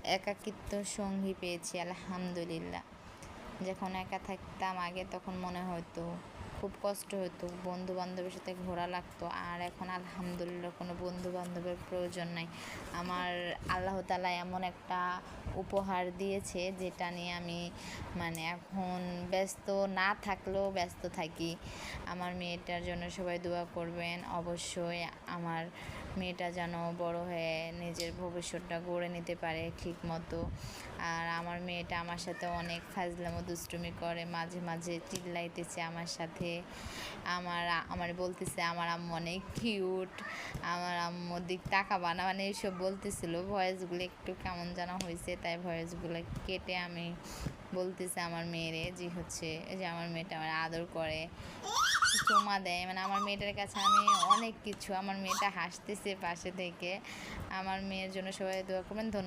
একাকিত্ব সঙ্গী পেয়েছি আলহামদুলিল্লাহ। যখন একা থাকতাম আগে তখন মনে হতো খুব কষ্ট হতো, বন্ধু বান্ধবের সাথে ঘোরা লাগতো। আর এখন আলহামদুলিল্লাহ কোনো বন্ধু বান্ধবের প্রয়োজন নাই। আমার আল্লাহ তাআলা এমন একটা উপহার দিয়েছে যেটা নিয়ে আমি এখন ব্যস্ত না থাকলেও ব্যস্ত থাকি। আমার মেয়েটার জন্য সবাই দোয়া করবেন অবশ্যই। আমার মেয়েটা যেন বড় হয়ে নিজের ভবিষ্যৎটা গড়ে নিতে পারে ঠিক মতো। আর আমার মেয়েটা আমার সাথে অনেক ফাজলামো দুষ্টুমি করে, মাঝে মাঝে চিল্লাইতেছে আমার সাথে, আমার বলতেছে আমার আম্মু অনেক কিউট, আমার আম্মুর দিক তাকাবা না, এইসব বলতেছিল। ভয়েসগুলো একটু কেমন যেন হয়েছে, তাই ভয়েসগুলো কেটে আমি বলতেছে আমার মেয়েরে যে আমার মেয়েটা আমার আদর করে, চুমা দেয়। আমার মেয়েটার কাছে আমি অনেক কিছু। আমার মেয়েটা হাসতেছে পাশে থেকে। আমার মেয়ের জন্য সবাই দোয়া করবেন। ধন্যবাদ।